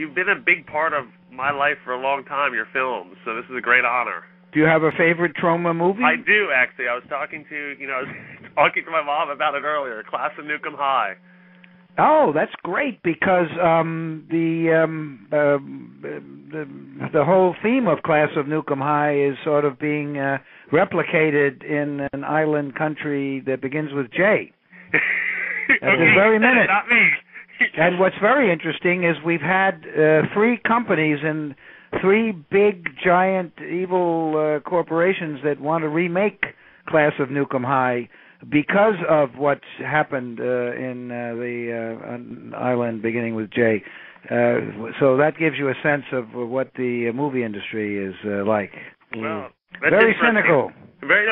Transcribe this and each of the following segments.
you've been a big part of my life for a long time, your films, so this is a great honor. Do you have a favorite Troma movie? I do, actually. I was talking to my mom about it earlier, Class of Nukem High. Oh, that's great, because the whole theme of Class of Nukem High is sort of being replicated in an island country that begins with J. At this very minute. Not me. And what's very interesting is we've had 3 companies and 3 big, giant, evil corporations that want to remake Class of Nukem High because of what's happened in the island beginning with J. So that gives you a sense of what the movie industry is like. Well, that's very cynical. Very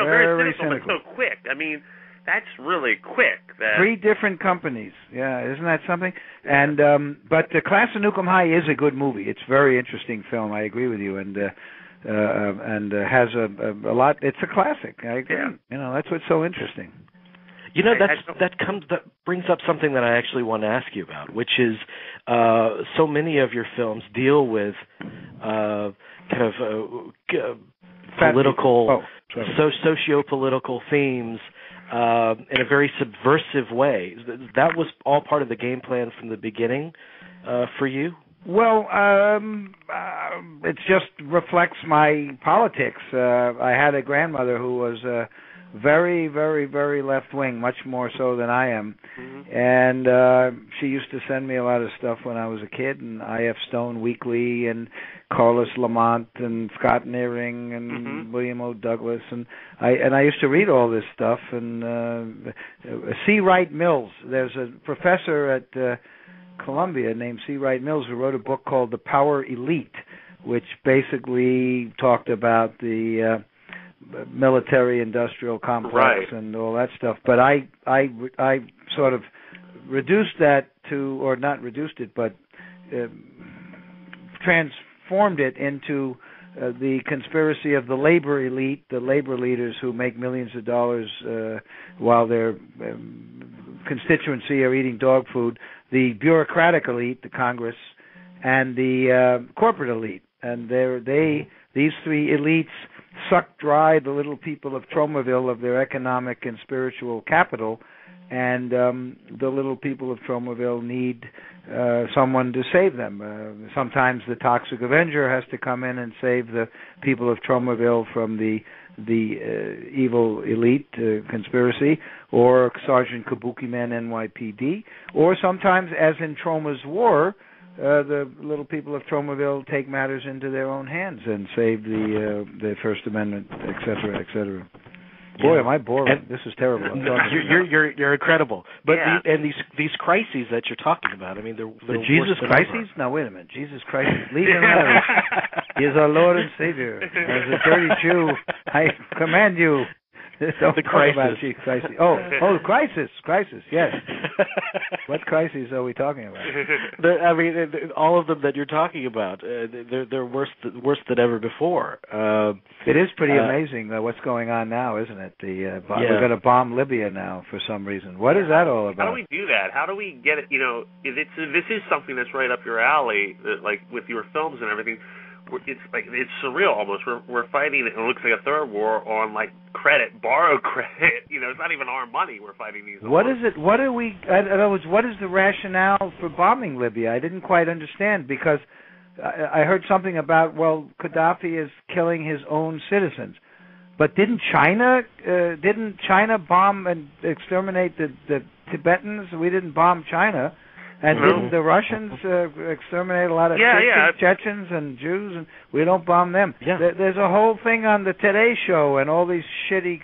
cynical, but so quick. I mean, that's really quick. 3 different companies. Yeah, isn't that something? And but the Class of Nukem High is a good movie. It's a very interesting film. I agree with you, and has a lot. It's a classic. I agree. Yeah. That's what's so interesting. That brings up something that I actually want to ask you about, which is so many of your films deal with kind of political, socio-political themes in a very subversive way. That was all part of the game plan from the beginning for you? Well, it just reflects my politics. I had a grandmother who was very, very, very left-wing, much more so than I am. Mm-hmm. And she used to send me a lot of stuff when I was a kid, and I.F. Stone Weekly, and Carlos Lamont, and Scott Nearing, and William O. Douglas. And I used to read all this stuff. And C. Wright Mills, there's a professor at Columbia named C. Wright Mills who wrote a book called The Power Elite, which basically talked about the military-industrial complex and all that stuff. But I sort of reduced that to, or not reduced it, but transformed it into the conspiracy of the labor elite, the labor leaders who make millions of dollars while their constituency are eating dog food, the bureaucratic elite, the Congress, and the corporate elite. And these 3 elites suck dry the little people of Tromaville of their economic and spiritual capital, and the little people of Tromaville need someone to save them. Sometimes the Toxic Avenger has to come in and save the people of Tromaville from the evil elite conspiracy, or Sergeant Kabuki Man NYPD, or sometimes, as in Troma's War, the little people of Tromaville take matters into their own hands and save the First Amendment, et cetera, et cetera. Boy, am I boring. This is terrible. You're incredible. But these crises that you're talking about, I mean, the Jesus crises? Now, wait a minute. Jesus Christ, leave him alone. He is our Lord and Savior. As a dirty Jew, I command you. Don't talk about Jesus Christ. Oh, crisis, yes. What crises are we talking about? I mean, all of them that you're talking about, they're worse than ever before. It is pretty amazing what's going on now, isn't it? We're going to bomb Libya now for some reason. What is that all about? How do we do that? How do we get it? This is something that's right up your alley, like with your films and everything. It's surreal almost. We're fighting. It looks like a third war on credit, borrowed credit. It's not even our money. We're fighting these. What is it? What are we? In other words, what is the rationale for bombing Libya? I didn't quite understand, because I heard something about Gaddafi is killing his own citizens, but didn't China bomb and exterminate the Tibetans? We didn't bomb China. And didn't the Russians exterminate a lot of Chechens and Jews, and we don't bomb them? Yeah. There's a whole thing on the Today Show and all these shitty,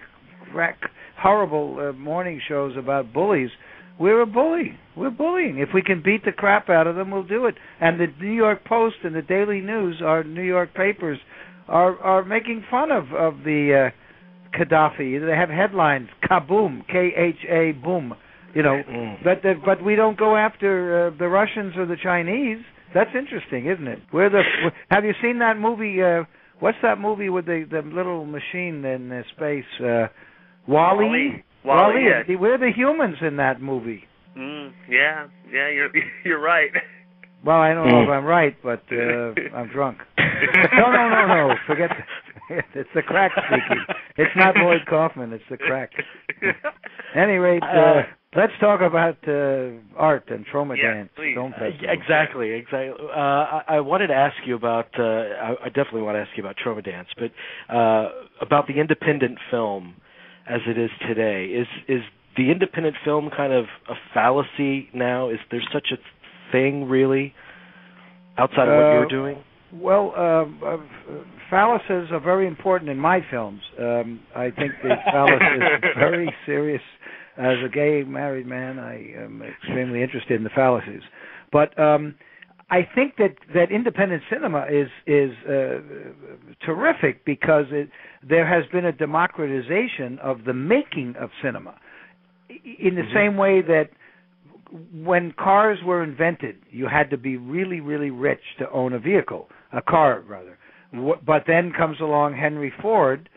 horrible morning shows about bullies. We're a bully. We're bullying. If we can beat the crap out of them, we'll do it. And the New York Post and the Daily News, our New York papers, are making fun of the Gaddafi. They have headlines, Kaboom, K-H-A, boom. But we don't go after the Russians or the Chinese. That's interesting, isn't it? Have you seen that movie? What's that movie with the little machine in space? WALL-E. Yeah. We're the humans in that movie. Yeah, you're right. Well, I don't know if I'm right, but I'm drunk. No. Forget that. It's the crack speaking. It's not Lloyd Kaufman. It's the crack. At any rate, let's talk about art and TromaDance Film Festival. Exactly. I wanted to ask you about. I definitely want to ask you about TromaDance, but about the independent film as it is today. Is the independent film kind of a fallacy now? Is there such a thing really outside of what you're doing? Well, phalluses are very important in my films. I think the phallus is very serious. As a gay married man, I am extremely interested in the phalluses. But I think that independent cinema is terrific because there has been a democratization of the making of cinema. In the same way that when cars were invented, you had to be really, really rich to own a car rather. But then comes along Henry Ford,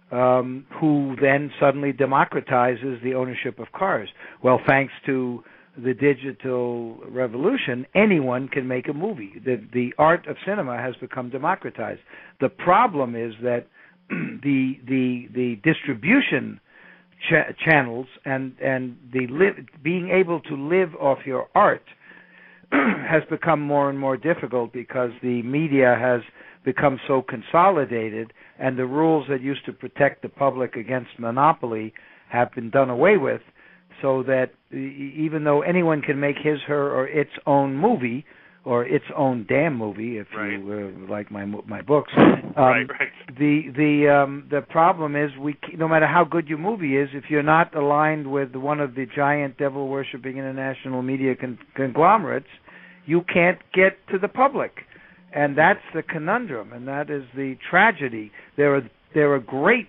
who then suddenly democratizes the ownership of cars. Well, thanks to the digital revolution, anyone can make a movie. The art of cinema has become democratized. The problem is that the distribution channels and being able to live off your art has become more and more difficult because the media has become so consolidated, and the rules that used to protect the public against monopoly have been done away with, so that even though anyone can make his, her, or its own movie, or its own damn movie, if you like my books, the problem is no matter how good your movie is, if you're not aligned with one of the giant devil-worshipping international media conglomerates, you can't get to the public. And that's the conundrum, and that is the tragedy. There are great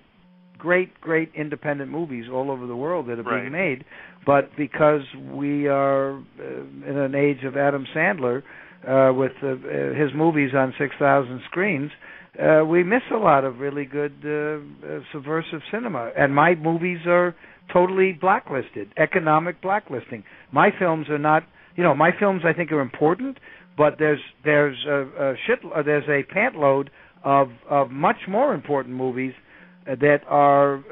independent movies all over the world that are being made, but because we are in an age of Adam Sandler with his movies on 6,000 screens, we miss a lot of really good subversive cinema. And my movies are totally blacklisted, economic blacklisting. My films are not, my films I think are important, but there's a pantload of much more important movies that are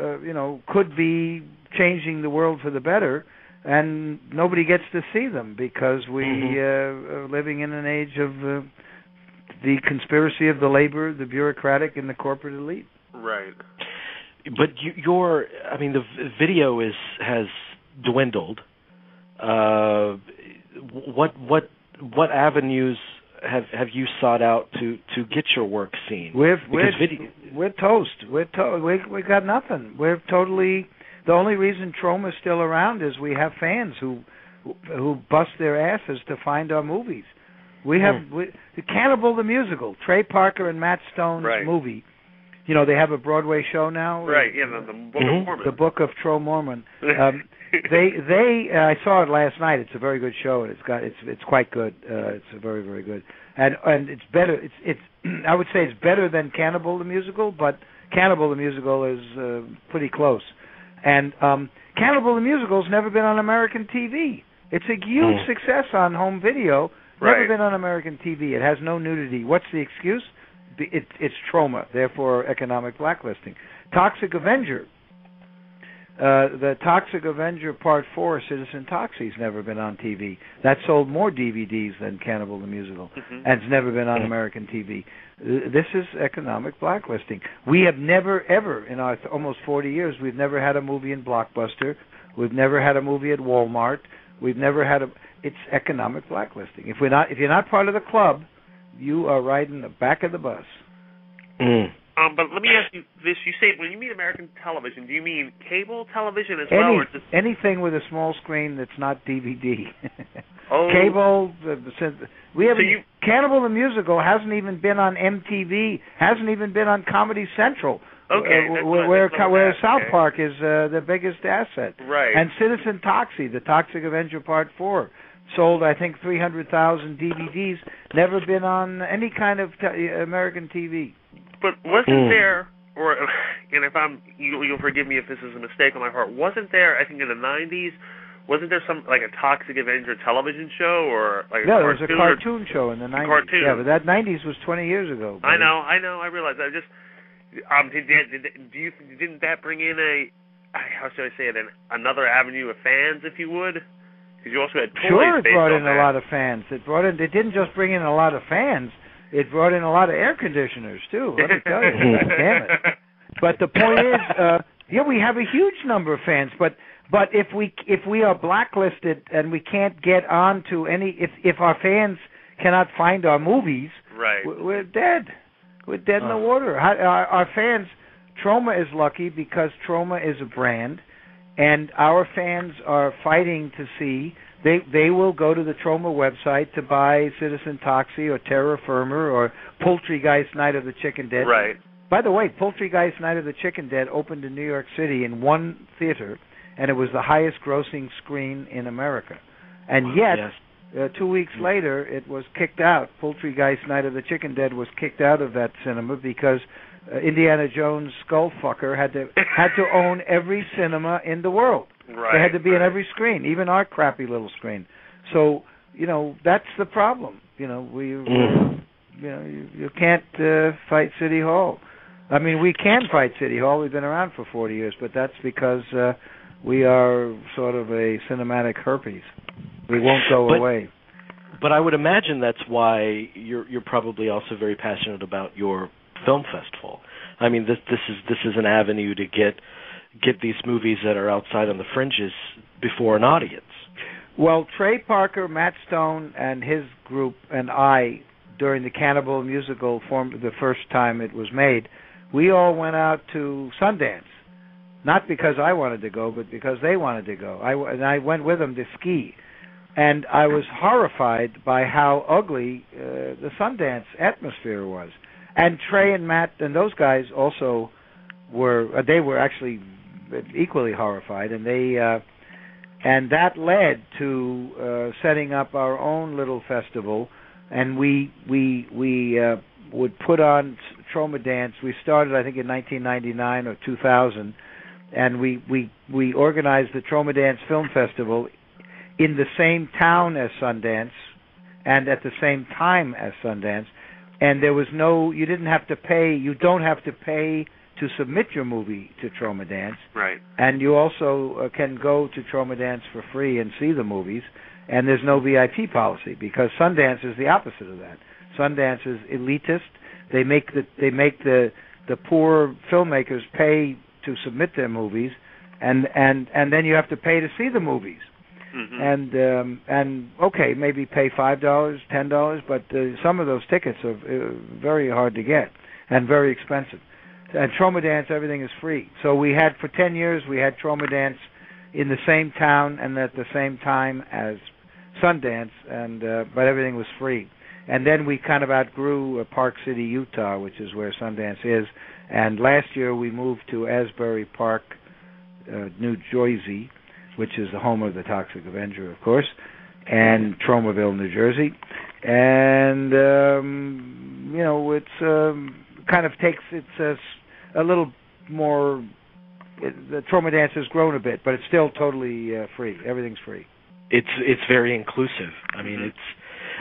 could be changing the world for the better, and nobody gets to see them because we are living in an age of the conspiracy of the labor, the bureaucratic, and the corporate elite. Right. But the video has dwindled. What avenues have you sought out to get your work seen? We're toast. We got nothing. We're totally. The only reason Troma is still around is we have fans who bust their asses to find our movies. We have the Cannibal the Musical, Trey Parker and Matt Stone's movie. They have a Broadway show now. Right. Yeah, the Book of Mormon. The Book of Troma. I saw it last night. It's a very good show. It's quite good. It's very, very good. And it's better. It's I would say it's better than Cannibal the Musical, but Cannibal the Musical is pretty close. And Cannibal the Musical's never been on American TV. It's a huge success on home video. Never been on American TV. It has no nudity. What's the excuse? It's Troma, therefore economic blacklisting. Toxic Avenger. The Toxic Avenger Part 4, Citizen Toxie's never been on TV. That sold more DVDs than Cannibal the Musical, and it's never been on American TV. This is economic blacklisting. We have never, ever, in our almost 40 years, we've never had a movie in Blockbuster. We've never had a movie at Walmart. We've never had it's economic blacklisting. If you're not part of the club, you are riding the back of the bus. But let me ask you this. You say when you mean American television, do you mean cable television as well? Or just anything with a small screen that's not DVD. Cable. Cannibal the Musical hasn't even been on MTV, hasn't even been on Comedy Central. Where South Park is the biggest asset. Right. And Citizen Toxie, the Toxic Avenger Part 4, sold, I think, 300,000 DVDs, never been on any kind of American TV. But wasn't there, and if you'll forgive me if this is a mistake on my part, wasn't there, I think in the 90s, wasn't there some like a Toxic Avenger television show or like there was a cartoon show in the 90s. Cartoon. Yeah, but that 90s was 20 years ago. Buddy. I know. I realize. I just didn't that bring in how should I say it, another avenue of fans, if you would? Because you also had toys. Sure, it brought in a lot of fans. It didn't just bring in a lot of fans. It brought in a lot of air conditioners too. Let me tell you, damn it. But the point is, we have a huge number of fans. But if we are blacklisted and we can't get on to if our fans cannot find our movies, right, we're dead. We're dead in the water. Our fans, Troma is lucky because Troma is a brand, and our fans are fighting to see. They will go to the Troma website to buy Citizen Toxie or Terra Firma or Poultrygeist Night of the Chicken Dead. Right. By the way, Poultrygeist Night of the Chicken Dead opened in New York City in one theater, and it was the highest-grossing screen in America. And yet, 2 weeks later, it was kicked out. Poultrygeist Night of the Chicken Dead was kicked out of that cinema because Indiana Jones Skullfucker had to own every cinema in the world. Right, they had to be in every screen, even our crappy little screen. So, that's the problem. You can't fight City Hall. I mean, we can fight City Hall. We've been around for 40 years, but that's because we are sort of a cinematic herpes. We won't go away. But I would imagine that's why you're probably also very passionate about your film festival. I mean, this is an avenue to get these movies that are outside on the fringes before an audience. Well, Trey Parker, Matt Stone, and his group, and I, during the Cannibal musical, the first time it was made, we all went out to Sundance. Not because I wanted to go, but because they wanted to go. I went with them to ski. And I was horrified by how ugly the Sundance atmosphere was. And Trey and Matt and those guys also they were actually equally horrified, and and that led to setting up our own little festival, and we would put on TromaDance. We started, I think, in 1999 or 2000, and we organized the TromaDance Film Festival in the same town as Sundance and at the same time as Sundance, and you don't have to pay to submit your movie to TromaDance. Right. And you also can go to TromaDance for free and see the movies, and there's no VIP policy because Sundance is the opposite of that. Sundance is elitist. They make the poor filmmakers pay to submit their movies, and then you have to pay to see the movies. Mm-hmm. And okay, maybe pay $5, $10, but some of those tickets are very hard to get and very expensive. At TromaDance, everything is free. So for 10 years, we had TromaDance in the same town and at the same time as Sundance, but everything was free. And then we kind of outgrew Park City, Utah, which is where Sundance is. And last year, we moved to Asbury Park, New Jersey, which is the home of the Toxic Avenger, of course, and Tromaville, New Jersey. And, it's kind of takes a little more. The TromaDance has grown a bit, but it's still totally free. Everything's free. It's very inclusive. I mean, it's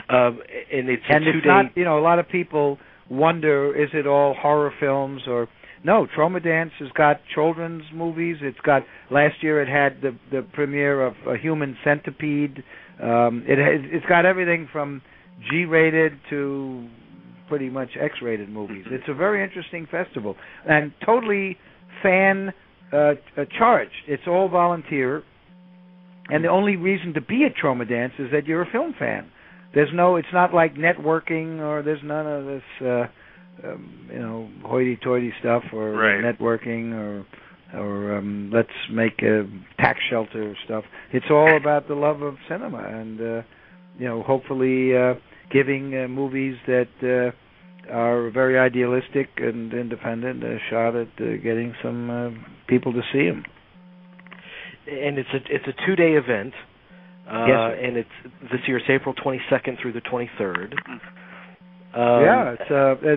it's not. A lot of people wonder, is it all horror films or no? TromaDance has got children's movies. It's got last year it had the premiere of A Human Centipede. It's got everything from G-rated to pretty much X-rated movies. It's a very interesting festival and totally fan charged. It's all volunteer, and the only reason to be at TromaDance is that you're a film fan. It's not like networking or there's none of this hoity-toity stuff or networking or let's make a tax shelter stuff. It's all about the love of cinema and hopefully giving movies that are very idealistic and independent a shot at getting some people to see them. And it's a 2-day event. Yes. And this year it's April 22nd through the 23rd.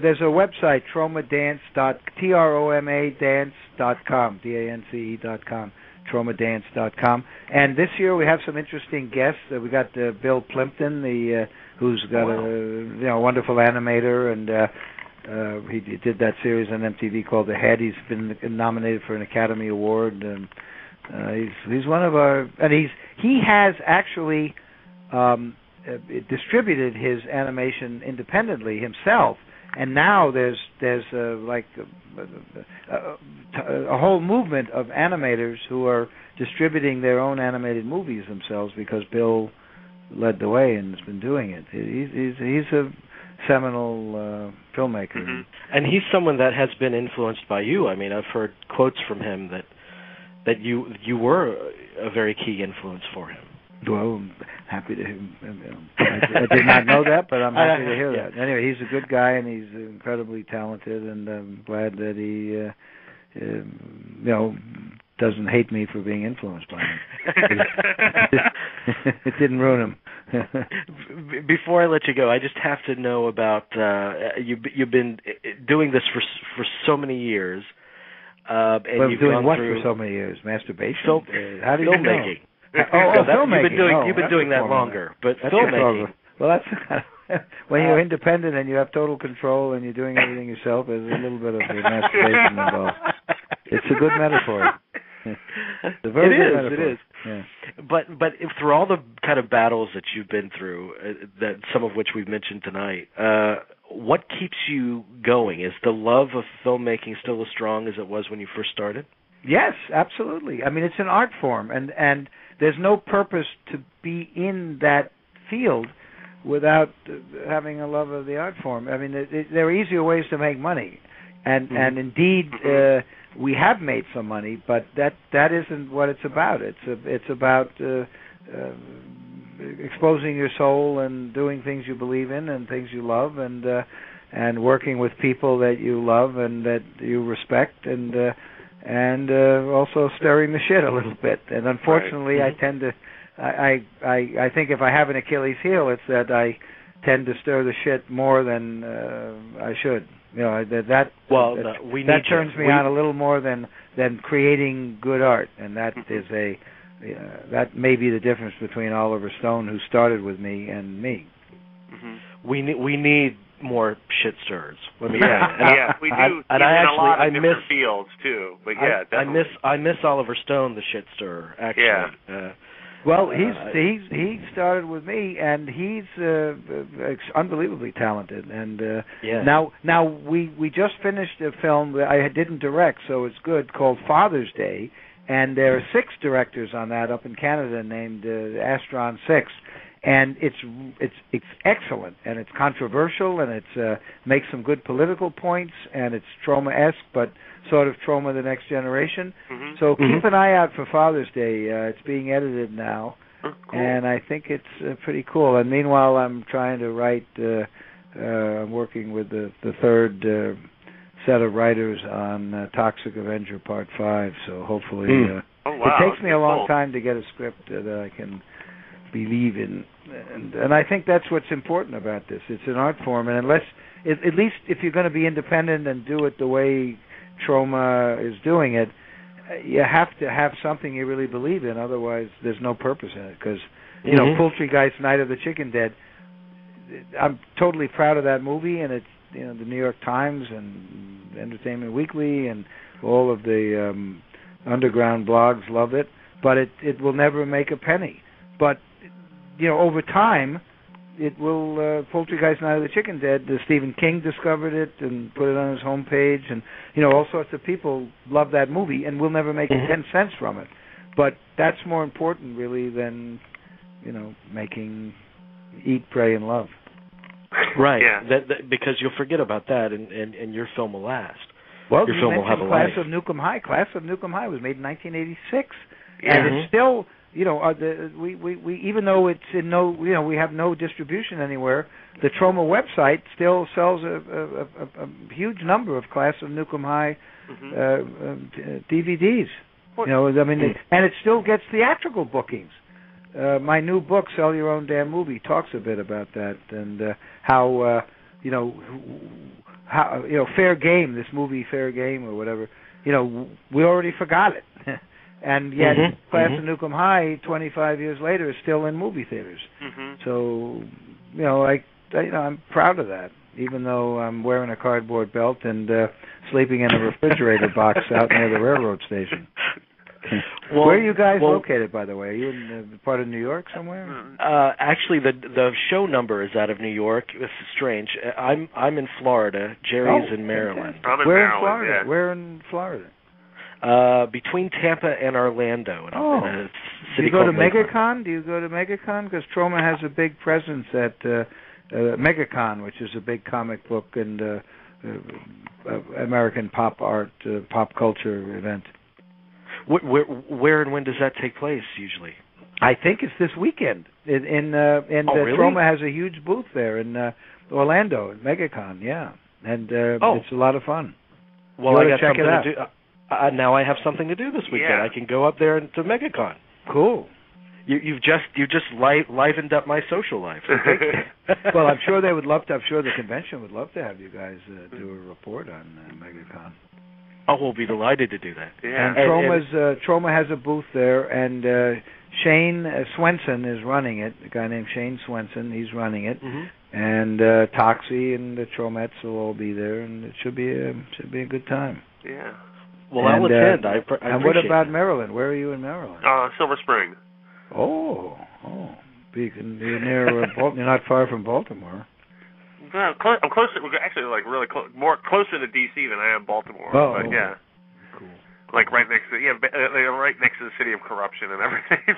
There's a website, TromaDance.com, DANCE.com, TromaDance.com. And this year we have some interesting guests. We got Bill Plimpton, who's got a wonderful animator, and he did that series on MTV called The Head. He's been nominated for an Academy Award. He's one of our, and he has actually distributed his animation independently himself. And now there's like a whole movement of animators who are distributing their own animated movies themselves because Bill led the way and has been doing it. He's a seminal filmmaker. Mm-hmm. And he's someone that has been influenced by you. I mean, I've heard quotes from him that you were a very key influence for him. Well, I'm happy to. I did not know that, but I'm happy to hear that. Anyway, he's a good guy and he's incredibly talented, and I'm glad that he, doesn't hate me for being influenced by him. It didn't ruin him. Before I let you go, I just have to know about you've been doing this for so many years. And you've doing what for so many years? Masturbation? How do you filmmaking. Filmmaking. You've been doing that longer, but filmmaking. Well, that's when you're independent and you have total control and you're doing everything yourself. There's a little bit of masturbation involved. It's a good metaphor. It's a very good metaphor. It is. Yeah. But through all the kind of battles that you've been through, that some of which we've mentioned tonight, what keeps you going? Is the love of filmmaking still as strong as it was when you first started? Yes, absolutely. I mean, it's an art form, and there's no purpose to be in that field without having a love of the art form. I mean, there are easier ways to make money, and indeed we have made some money, but that isn't what it's about. It's about exposing your soul and doing things you believe in and things you love, and working with people that you love and that you respect, and also stirring the shit a little bit. And unfortunately, I tend to, I think if I have an Achilles heel, it's that I tend to stir the shit more than I should. That turns me on a little more than creating good art, and that is that may be the difference between Oliver Stone, who started with me, and me. Mm-hmm. We need more shit stirrers. We do. And a lot of different fields too. But definitely. I miss Oliver Stone, the shit stirrer. Actually. Yeah. Well, he started with me, and he's unbelievably talented. And now we just finished a film that I didn't direct, so it's good, called Father's Day, and there are 6 directors on that up in Canada named Astron 6. And it's excellent, and it's controversial, and it's makes some good political points, and it's Troma-esque, but sort of Troma the Next Generation. Mm-hmm. So keep an eye out for Father's Day. It's being edited now, cool. And I think it's pretty cool. And meanwhile, I'm trying to write. I'm working with the third set of writers on Toxic Avenger Part 5. So hopefully, it takes me a long time to get a script that I can believe in, and I think that's what's important about this. It's an art form, and at least if you're going to be independent and do it the way Troma is doing it, you have to have something you really believe in. Otherwise, there's no purpose in it. Because Poultrygeist, Night of the Chicken Dead, I'm totally proud of that movie, and it's the New York Times and Entertainment Weekly and all of the underground blogs love it, but it will never make a penny. But over time, it will. Poultrygeist, Night of the Chicken Dead. Stephen King discovered it and put it on his homepage, and all sorts of people love that movie, and we'll never make 10 cents from it. But that's more important, really, than making Eat, Pray, and Love. Right. Yeah. Because you'll forget about that, and your film will last. Well, your film will have a life. Class of Nukem High. Class of Nukem High was made in 1986, and it's still. We even though it's in we have no distribution anywhere, the Troma website still sells a huge number of Class of Nukem High DVDs. And it still gets theatrical bookings. My new book, Sell Your Own Damn Movie, talks a bit about that and how Fair Game, this movie Fair Game or whatever. We already forgot it. and yet Class of Nukem High, 25 years later, is still in movie theaters. So, I'm proud of that, even though I'm wearing a cardboard belt and sleeping in a refrigerator box out near the railroad station. Where are you guys located, by the way? Are you in part of New York somewhere? Actually, the show number is out of New York. This is strange. I'm in Florida. Jerry's in Maryland. I'm in Where Maryland, in Florida? yeah. Where in Florida? Between Tampa and Orlando. Do you go to MegaCon? Because Troma has a big presence at MegaCon, which is a big comic book and American pop art, pop culture event. Where and when does that take place usually? I think it's this weekend. Really? Troma has a huge booth there in Orlando at MegaCon. Yeah, and it's a lot of fun. Well, I got check it out. To do. Now I have something to do this weekend. Yeah. I can go up there to MegaCon. Cool. You just livened up my social life. Well, I'm sure they would love to. I'm sure the convention would love to have you guys do a report on MegaCon. Oh, we'll be delighted to do that. Yeah. And Troma has a booth there, and Shane Swenson is running it. A guy named Shane Swenson, he's running it, and Toxie and the Tromettes will all be there, and it should be a good time. Yeah. Well, I'll attend. And what about Maryland? Where are you in Maryland? Silver Spring. Oh, you're near Baltimore. You're not far from Baltimore. I'm closer. We're actually really close, more closer to D.C. than I am Baltimore. Oh, but yeah, cool. Like right next to right next to the city of corruption and everything.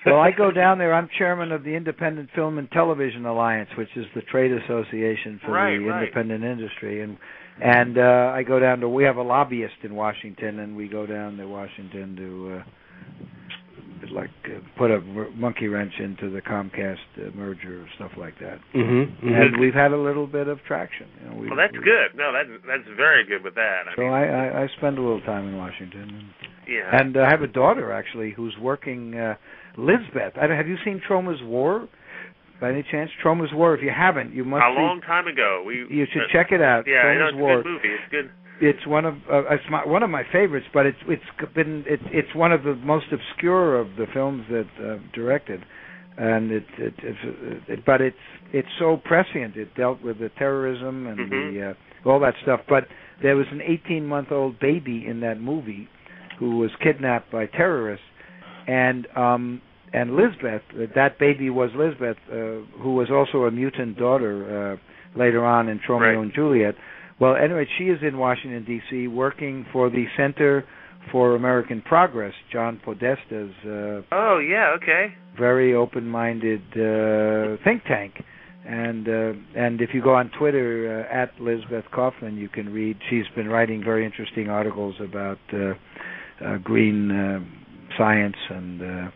Well, I go down there. I'm chairman of the Independent Film and Television Alliance, which is the trade association for the independent industry, and I go down to. We have a lobbyist in Washington, and we go down to Washington to. Put a monkey wrench into the Comcast merger or stuff like that. And we've had a little bit of traction. Well, that's good. No, that's very good with that. I spend a little time in Washington. Yeah. And I have a daughter, actually, who's working, Lisbeth. Have you seen Troma's War? By any chance? Troma's War. If you haven't, you must. A long time ago. You should check it out. Yeah, Troma's I know, it's War. a good movie. It's good. It's one of my favorites, but it's one of the most obscure of the films that I've directed, and it's so prescient. It dealt with the terrorism and all that stuff. But there was an 18-month-old baby in that movie who was kidnapped by terrorists, and Lisbeth, that baby was Lisbeth, who was also a mutant daughter later on in Romeo and Juliet. Well, anyway, she is in Washington, D.C., working for the Center for American Progress, John Podesta's very open-minded think tank. And if you go on Twitter, at Lloyd Kaufman, you can read. She's been writing very interesting articles about green science and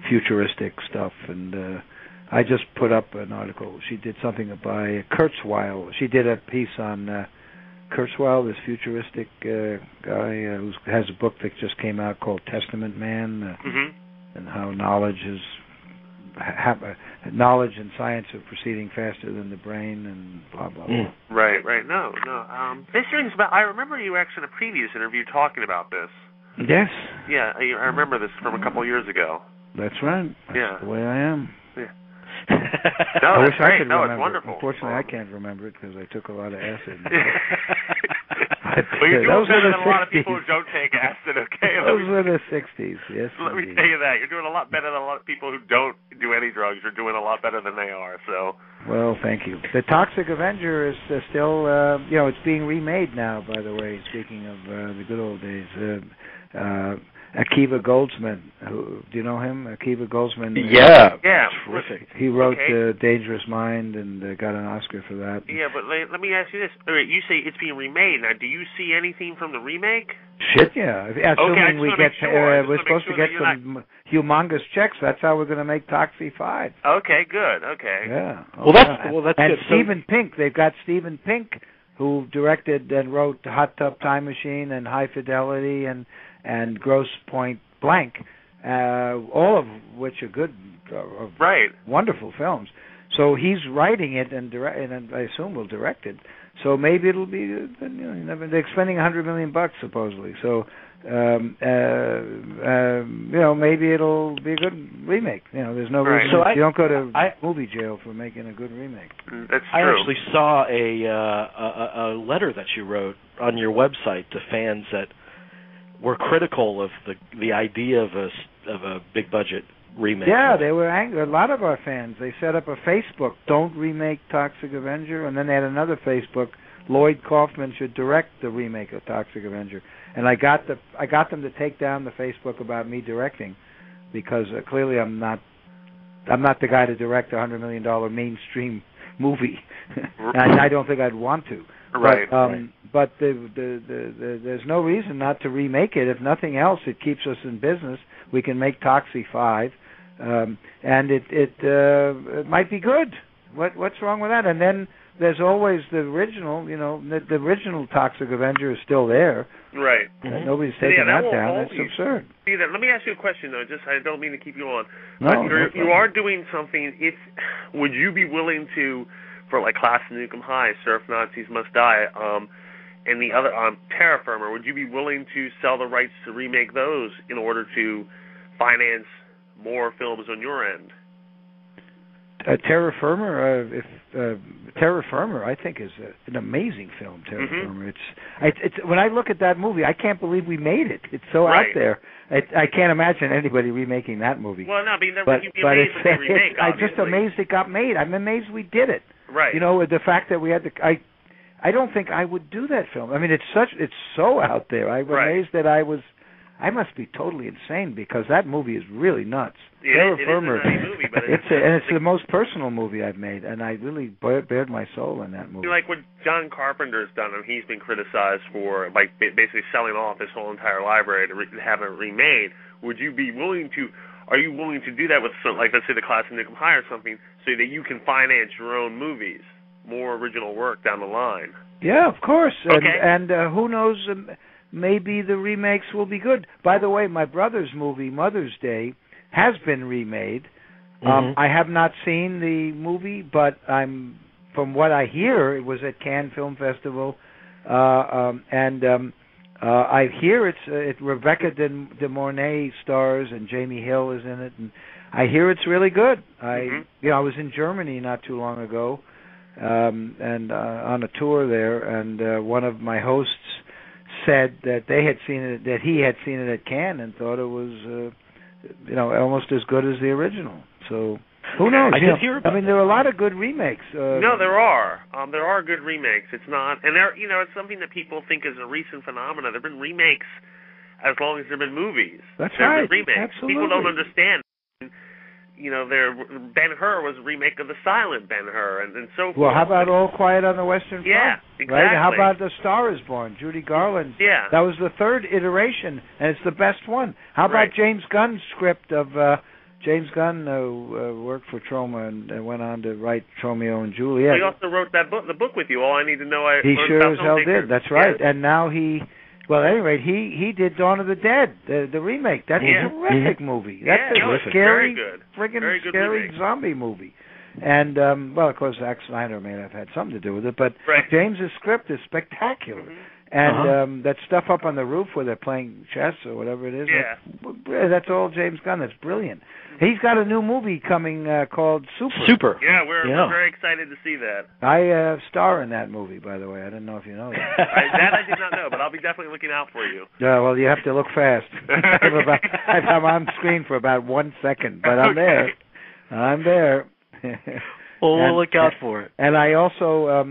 futuristic stuff. And I just put up an article. She did something by Kurzweil. She did a piece on Kurzweil, this futuristic guy who has a book that just came out called Testament Man, and how knowledge and science are proceeding faster than the brain, and blah blah blah. Right. No. This rings about. I remember you actually in a previous interview talking about this. Yes. Yeah, I remember this from a couple of years ago. That's right. That's the way I am. Yeah. I wish I could remember. It's wonderful. Unfortunately, I can't remember it because I took a lot of acid. Well, you're doing better than a lot of people who don't take acid, okay? Those were the 60s, yes. Let me tell you that. You're doing a lot better than a lot of people who don't do any drugs. You're doing a lot better than they are, so. Well, thank you. The Toxic Avenger is still, it's being remade now, by the way, speaking of the good old days. Akiva Goldsman, do you know him? Akiva Goldsman. Yeah, terrific. He wrote Dangerous Mind and got an Oscar for that. Yeah, but let me ask you this. All right, you say it's being remade. Now, do you see anything from the remake? Shit, yeah. Assuming we're supposed to get some humongous checks. That's how we're going to make Toxie 5. Okay, good. Okay. Yeah. Well, that's and good. Stephen Pink. They've got Stephen Pink, who directed and wrote Hot Tub Time Machine and High Fidelity and Grosse Point Blank, all of which are good, wonderful films. So he's writing it and I assume will direct it. So maybe it'll be, they're spending $100 million supposedly. So maybe it'll be a good remake. There's no reason you don't go to movie jail for making a good remake. That's true. I actually saw a letter that you wrote on your website to fans that were critical of the idea of a big budget remake. Yeah, they were angry. A lot of our fans, they set up a Facebook, "Don't remake Toxic Avenger," and then they had another Facebook, "Lloyd Kaufman should direct the remake of Toxic Avenger." And I got them to take down the Facebook about me directing, because clearly I'm not the guy to direct a $100 million mainstream movie, and I don't think I'd want to. Right. But there's no reason not to remake it. If nothing else, it keeps us in business. We can make Toxie 5, and it might be good. What's wrong with that? And then there's always the original. The original Toxic Avenger is still there. Right. Nobody's taking that down. That's absurd. See that? Let me ask you a question though. I don't mean to keep you on. No, you are doing something. Would you be willing to, for like Class of Nukem High, Surf Nazis Must Die, and the other Terra Firma, would you be willing to sell the rights to remake those in order to finance more films on your end? Terra Firma, Terra Firma, I think is an amazing film. Terra Firma. It's when I look at that movie, I can't believe we made it. It's so out there. I can't imagine anybody remaking that movie. Well, no, but you'd be amazed if they remake. I'm just amazed it got made. I'm amazed we did it. Right. The fact that we had to. I don't think I would do that film. I mean, it's so out there. I'm amazed that I must be totally insane, because that movie is really nuts. Terra Firma, it is a movie, but it's the most personal movie I've made, and I really bared my soul in that movie. Like what John Carpenter's done, and he's been criticized for basically selling off his whole entire library to have it remade. Would you be willing to? Are you willing to do that with let's say the Class of Nukem High or something, so that you can finance your own movies, more original work down the line? Yeah, of course. Okay. And who knows? Maybe the remakes will be good. By the way, my brother's movie, Mother's Day, has been remade. I have not seen the movie, but from what I hear, it was at Cannes Film Festival, and I hear it's Rebecca De Mornay stars, and Jamie Hill is in it, and I hear it's really good. I was in Germany not too long ago, and on a tour there, and one of my hosts said that he had seen it at Cannes and thought it was almost as good as the original. So who knows? I did hear about there are a lot of good remakes. No, there are. There are good remakes. It's not, and it's something that people think is a recent phenomenon. There've been remakes as long as there've been movies. That's There's right. been remakes. Absolutely. People don't understand. Ben-Hur was a remake of the silent Ben-Hur, and so forth. Well, how about All Quiet on the Western Front? Yeah, exactly. Right? How about The Star Is Born, Judy Garland? Yeah. That was the third iteration, and it's the best one. How about James Gunn's script of James Gunn worked for Troma and went on to write Romeo and Juliet. He also wrote the book with you. All I Need to Know. He sure as hell did. That's right. Yeah. And now well, at any rate, he did Dawn of the Dead, the remake. That's a terrific movie. That's a scary, friggin' scary zombie movie. And, of course, Zack Snyder may have had something to do with it, but James's script is spectacular. And that stuff up on the roof where they're playing chess or whatever it is, that's all James Gunn. That's brilliant. He's got a new movie coming called Super. Yeah, we're very excited to see that. I star in that movie, by the way. I didn't know if you know that. That I did not know, but I'll be definitely looking out for you. Yeah, well, you have to look fast. I'm on screen for about 1 second, but I'm there. I'm there. Well, we'll look out for it. And I also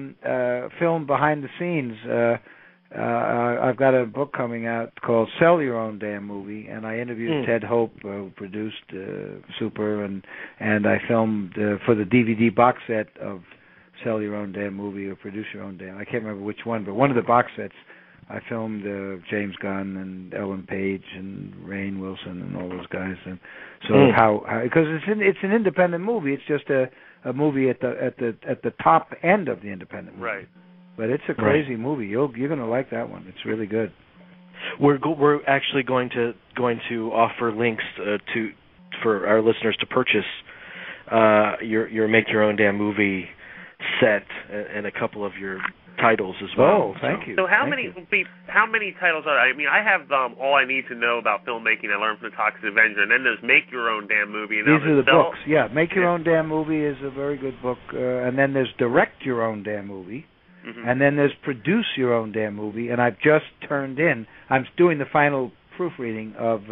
film behind the scenes. I've got a book coming out called Sell Your Own Damn Movie, and I interviewed Ted Hope, who produced Super, and I filmed for the DVD box set of Sell Your Own Damn Movie or Produce Your Own Damn. I can't remember which one, but one of the box sets I filmed James Gunn and Ellen Page and Rainn Wilson and all those guys. And so because it's an independent movie, it's just a movie at the top end of the independent movie. Right. But it's a crazy movie. You're going to like that one. It's really good. We're actually going to offer links for our listeners to purchase your Make Your Own Damn Movie set and a couple of your titles as well. Oh, thank you. So how many titles are there? I mean, I have All I Need to Know About Filmmaking. I learned from the Toxic Avenger, and then there's Make Your Own Damn Movie. And these are the books. Yeah, Make Your Own Damn Movie is a very good book, and then there's Direct Your Own Damn Movie. Mm-hmm. And then there's Produce Your Own Damn Movie, and I've just turned in. I'm doing the final proofreading of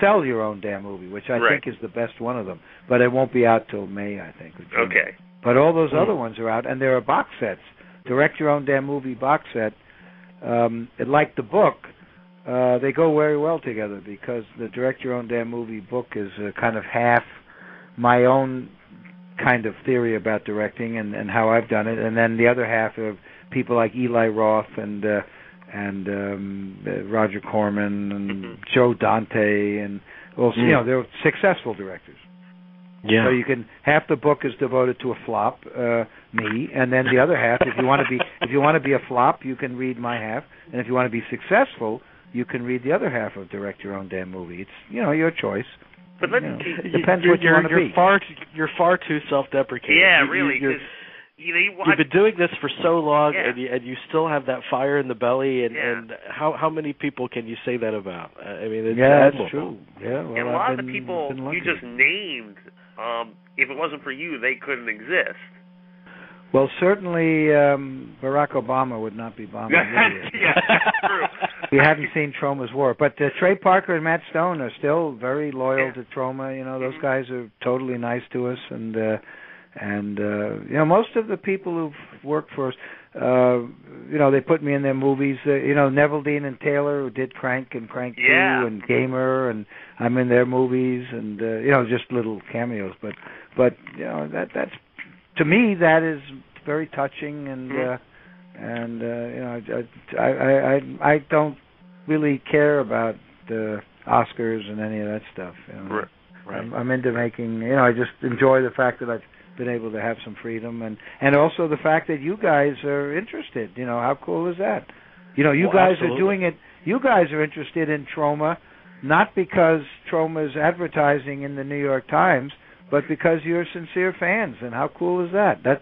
Sell Your Own Damn Movie, which I think is the best one of them. But it won't be out till May, I think. Okay. But all those other ones are out, and there are box sets. Direct Your Own Damn Movie box set. Like the book, they go very well together because the Direct Your Own Damn Movie book is kind of half my own kind of theory about directing and how I've done it, and then the other half of people like Eli Roth and Roger Corman and Joe Dante, and also they're successful directors. Yeah. So you can half the book is devoted to a flop, me, and then the other half, if you want to be a flop, you can read my half, and if you want to be successful, you can read the other half of Direct Your Own Damn Movie. It's your choice. But depends what you want to be. You're far too self-deprecating. Yeah, really. You've been doing this for so long, and you still have that fire in the belly. And how many people can you say that about? I mean, it's that's true. Yeah, well, and a lot of the people you just named, if it wasn't for you, they couldn't exist. Well, certainly Barack Obama would not be bombing Libya. Yeah, that's true. We haven't seen Troma's war, but Trey Parker and Matt Stone are still very loyal to Troma. Those guys are totally nice to us, and most of the people who've worked for us, they put me in their movies. Neville Dean and Taylor, who did Crank and Crank 2 and Gamer, and I'm in their movies, and just little cameos. But that's, to me, that is very touching, and I don't really care about the Oscars and any of that stuff. Right. I'm into making. I just enjoy the fact that I've been able to have some freedom, and also the fact that you guys are interested. How cool is that? You guys absolutely. are doing it. You guys are interested in Troma, not because Troma is advertising in the New York Times, but because you're sincere fans. And how cool is that? That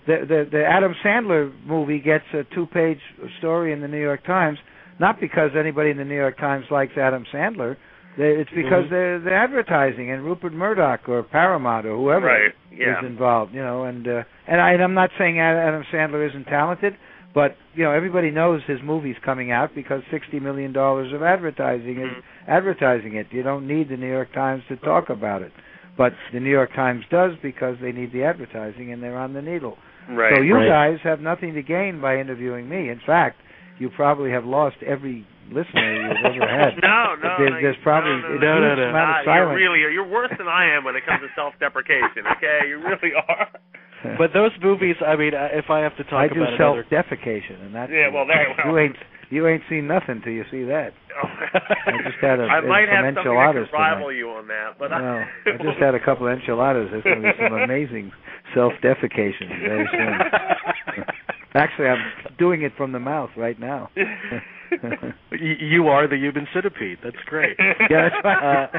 the Adam Sandler movie gets a 2-page story in the New York Times, not because anybody in the New York Times likes Adam Sandler. It's because they're advertising, and Rupert Murdoch or Paramount or whoever is involved. And I'm not saying Adam Sandler isn't talented, but everybody knows his movie's coming out because $60 million of advertising is advertising it. You don't need the New York Times to talk about it, but the New York Times does because they need the advertising and they're on the needle. Right. So you guys have nothing to gain by interviewing me. In fact, you probably have lost every listener you've ever had. There's probably a huge amount of silence. You're worse than I am when it comes to self-deprecation. Okay, you really are. But those movies, I mean, if I have to talk about I do self-defecation, and that's you ain't seen nothing till you see that. I just had I might have something that could rival tonight. you on that, but I just had a couple of enchiladas. There's going to be some amazing self-defecation very soon. Actually, I'm doing it from the mouth right now. You are the human centipede. That's great. Yeah, that's right.